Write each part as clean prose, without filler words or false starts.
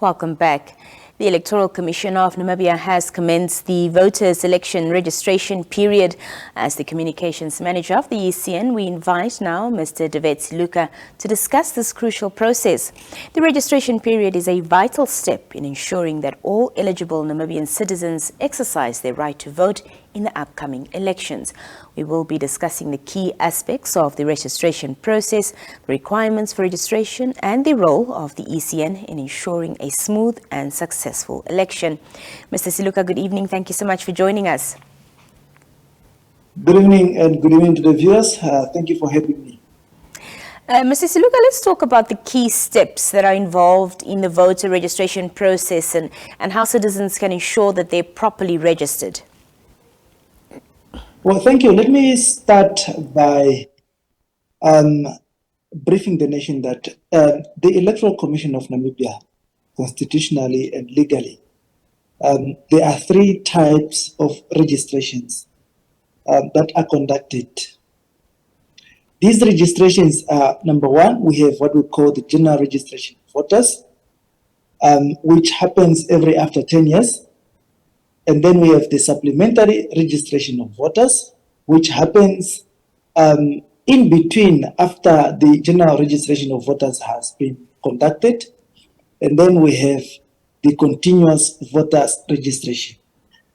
Welcome back. The Electoral Commission of Namibia has commenced the voters' election registration period. As the communications manager of the ECN, we invite now Mr. Davetsi Luka to discuss this crucial process. The registration period is a vital step in ensuring that all eligible Namibian citizens exercise their right to vote in the upcoming elections. We will be discussing the key aspects of the registration process, the requirements for registration, and the role of the ECN in ensuring a smooth and successful election. Mr. Siluka, good evening. Thank you so much for joining us. Good evening and good evening to the viewers. Thank you for having me. Mr. Siluka, let's talk about the key steps that are involved in the voter registration process and how citizens can ensure that they're properly registered. Well, thank you. Let me start by briefing the nation that the Electoral Commission of Namibia, constitutionally and legally, there are three types of registrations that are conducted. These registrations are, number one, we have what we call the general registration of voters, which happens every after 10 years. And then we have the supplementary registration of voters, which happens in between after the general registration of voters has been conducted. And then we have the continuous voters registration.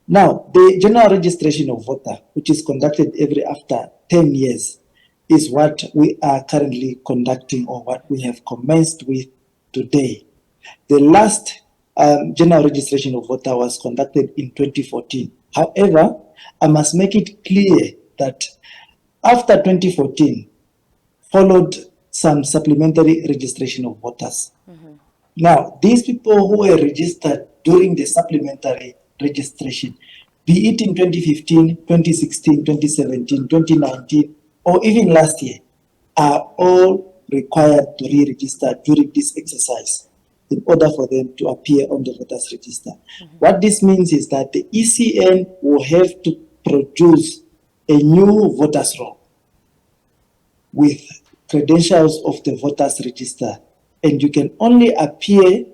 Now, the general registration of voter, which is conducted every after 10 years, is what we are currently conducting or what we have commenced with today. The last general registration of voter was conducted in 2014. However, I must make it clear that after 2014 followed some supplementary registration of voters. Now, these people who were registered during the supplementary registration, be it in 2015, 2016, 2017, 2019, or even last year, are all required to re-register during this exercise in order for them to appear on the voters register. What this means is that the ECN will have to produce a new voters roll with credentials of the voters register, and you can only appear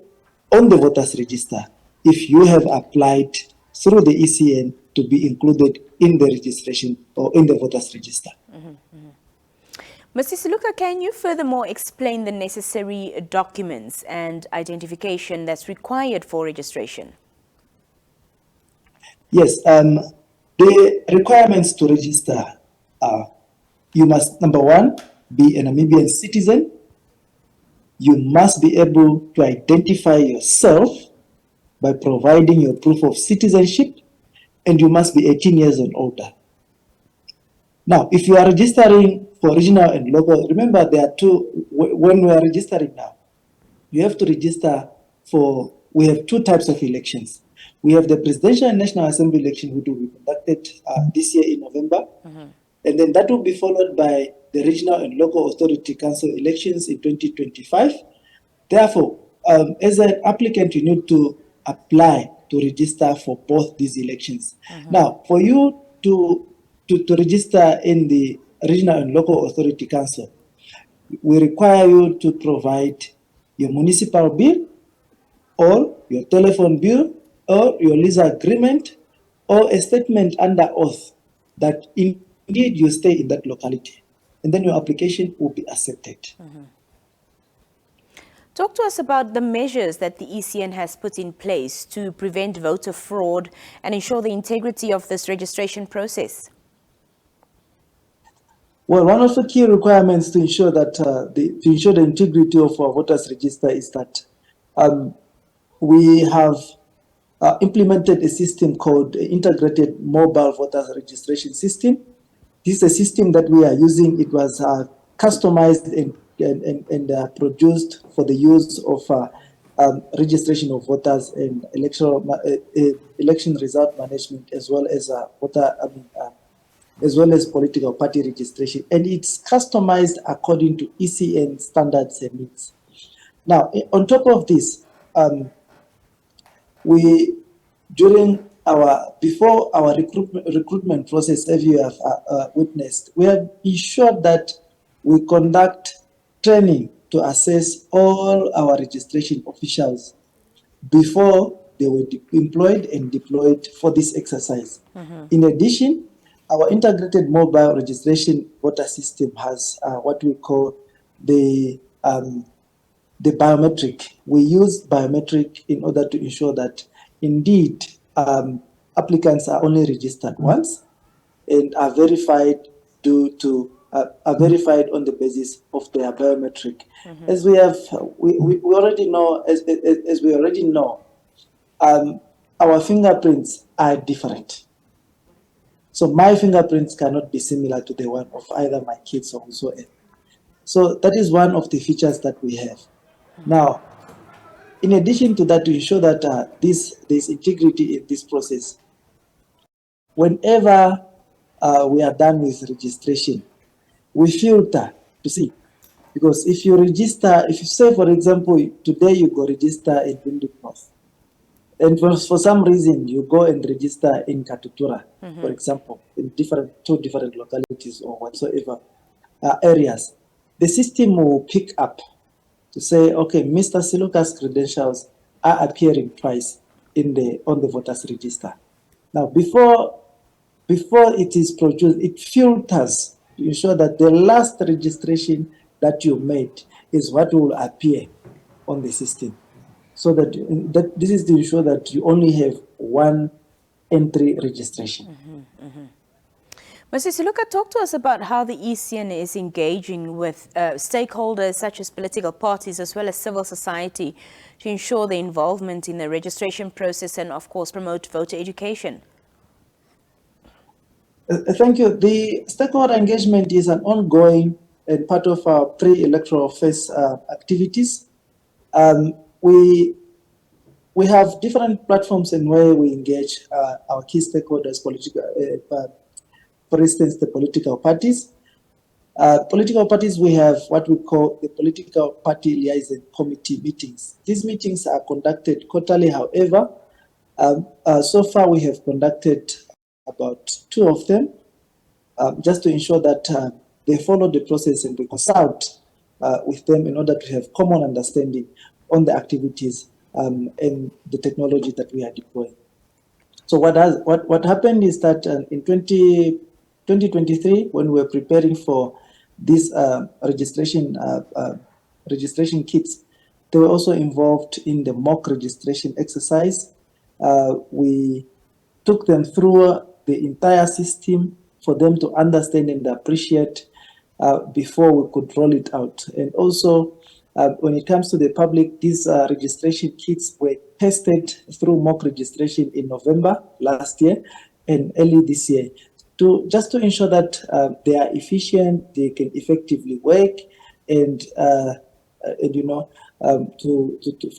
on the voters register if you have applied through the ECN to be included in the registration or in the voters register. Mr. Siluka, can you furthermore explain the necessary documents and identification that's required for registration? Yes, the requirements to register are, you must, number one, be a Namibian citizen. You must be able to identify yourself by providing your proof of citizenship, and you must be 18 years and older. Now, if you are registering for regional and local, remember there are two, when we are registering now, you have to register for, we have two types of elections. We have the Presidential and National Assembly election, which will be conducted this year in November. And then that will be followed by the Regional and Local Authority Council elections in 2025. Therefore, as an applicant, you need to apply to register for both these elections. Now, for you to register in the Regional and Local Authority Council, we require you to provide your municipal bill or your telephone bill or your lease agreement or a statement under oath that indeed you stay in that locality. And then your application will be accepted. Talk to us about the measures that the ECN has put in place to prevent voter fraud and ensure the integrity of this registration process. Well, one of the key requirements to ensure that the integrity of our voters register is that we have implemented a system called Integrated Mobile Voters Registration System. This is a system that we are using. It was customized and produced for the use of registration of voters and election result management, as well as as well as political party registration, and it's customized according to ECN standards and needs. Now, on top of this, before our recruitment process, as you have witnessed, we have ensured that we conduct training to assess all our registration officials before they were employed and deployed for this exercise. In addition, our integrated mobile registration voter system has what we call the biometric. We use biometric in order to ensure that indeed applicants are only registered once and are verified are verified on the basis of their biometric. As we have, we already know, as we already know, our fingerprints are different. So my fingerprints cannot be similar to the one of either my kids or whosoever. So that is one of the features that we have. Now, in addition to that, to ensure that there's integrity in this process, whenever we are done with registration, we filter to see. Because if you register, if you say, for example, today you go register in Windhoek North, and for some reason you go and register in Katutura, for example, in two different localities or whatsoever areas, the system will pick up to say, okay, Mr. Siluka's credentials are appearing twice on the voters register. Now, before it is produced, it filters to ensure that the last registration that you made is what will appear on the system. So that this is to ensure that you only have one entry registration. Mr. Siluka, talk to us about how the ECN is engaging with stakeholders such as political parties as well as civil society to ensure their involvement in the registration process and, of course, promote voter education. Thank you. The stakeholder engagement is an ongoing and part of our pre-electoral phase activities. We have different platforms in where we engage our key stakeholders, for instance, the political parties. Political parties, we have what we call the political party liaison committee meetings. These meetings are conducted quarterly. However, so far we have conducted about 2 of them, just to ensure that they follow the process and we consult with them in order to have common understanding on the activities and the technology that we are deploying. So what happened is that in 2023, when we were preparing for this registration kits, they were also involved in the mock registration exercise. We took them through the entire system for them to understand and appreciate before we could roll it out. And also, when it comes to the public, these registration kits were tested through mock registration in November last year and early this year, just to ensure that they are efficient, they can effectively work, and for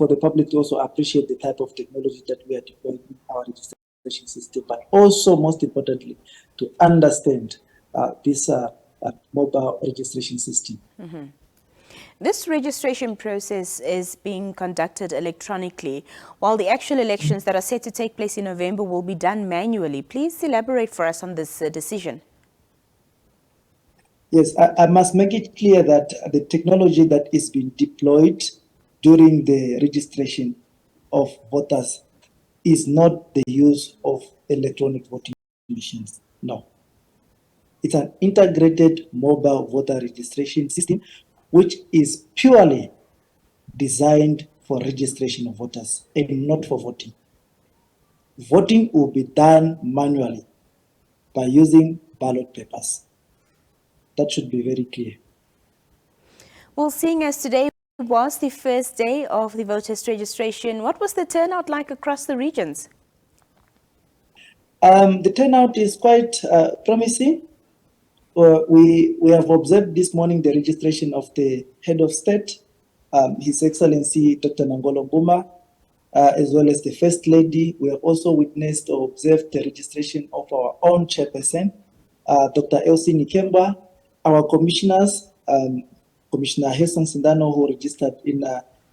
the public to also appreciate the type of technology that we are deploying in our registration system, but also, most importantly, to understand this mobile registration system. This registration process is being conducted electronically, while the actual elections that are set to take place in November will be done manually. Please elaborate for us on this decision. Yes, I must make it clear that the technology that is being deployed during the registration of voters is not the use of electronic voting machines. No. It's an integrated mobile voter registration system, which is purely designed for registration of voters and not for voting. Voting will be done manually by using ballot papers. That should be very clear. Well, seeing as today was the first day of the voters' registration, what was the turnout like across the regions? The turnout is quite promising. We have observed this morning the registration of the head of state, His Excellency Dr. Nangolo Mbuma, as well as the First Lady. We have also witnessed or observed the registration of our own chairperson, Dr. Elsie Nikemba, our commissioners, Commissioner Heson Sindano, who registered in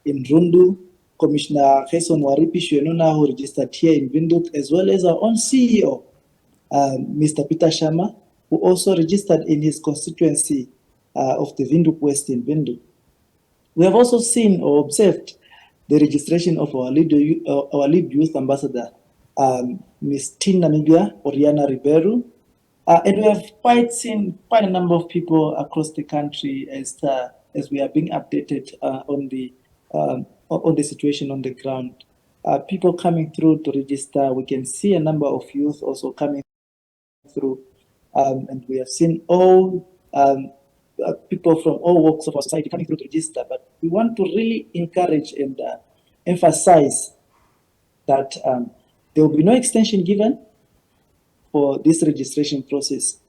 Rundu, Commissioner Heson Waripi Shwenuna, who registered here in Windhoek, as well as our own CEO, Mr. Peter Sharma, who also registered in his constituency of the Windhoek West in Windhoek. We have also seen or observed the registration of our lead youth ambassador, Ms. Tin Namibia, Oriana Ribeiro. And we have seen quite a number of people across the country as we are being updated on the situation on the ground. People coming through to register. We can see a number of youth also coming through, and we have seen all people from all walks of our society coming through to register. But we want to really encourage and emphasize that there will be no extension given for this registration process.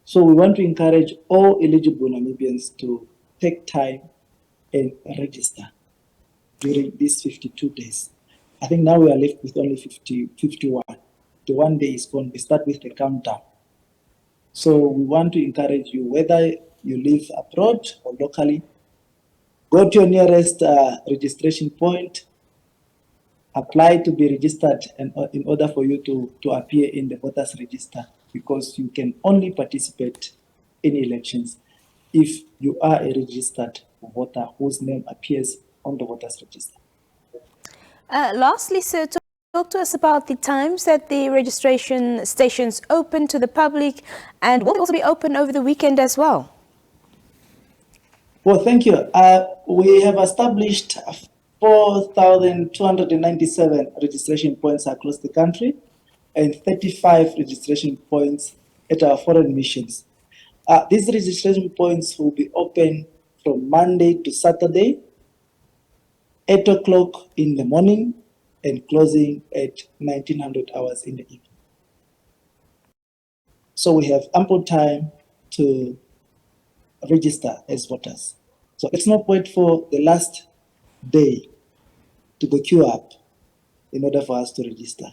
So we want to encourage all eligible Namibians to take time and register during these 52 days. I think now we are left with only 51. The 1 day is gone. We start with the countdown. So we want to encourage you, whether you live abroad or locally, go to your nearest registration point, apply to be registered in order for you to appear in the voters register, because you can only participate in elections if you are a registered voter whose name appears on the voters register. Lastly, sir, talk to us about the times that the registration stations open to the public, and will they also be open over the weekend as well? Well, thank you. We have established 4,297 registration points across the country and 35 registration points at our foreign missions. These registration points will be open from Monday to Saturday, 8 o'clock in the morning and closing at 1900 hours in the evening. So we have ample time to register as voters. So let's not wait for the last day to go queue up in order for us to register.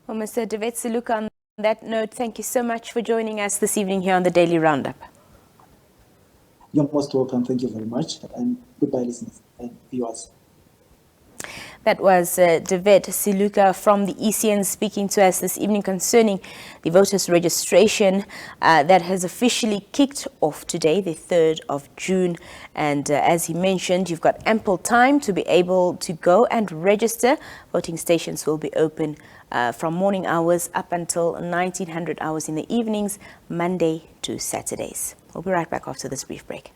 Well, Mr. Devetse Luka, on that note, thank you so much for joining us this evening here on the Daily Roundup. You're most welcome. Thank you very much. And goodbye, listeners and viewers. That was Devetse Luka from the ECN speaking to us this evening concerning the voters' registration that has officially kicked off today, the 3rd of June. And as he mentioned, you've got ample time to be able to go and register. Voting stations will be open from morning hours up until 1900 hours in the evenings, Monday to Saturdays. We'll be right back after this brief break.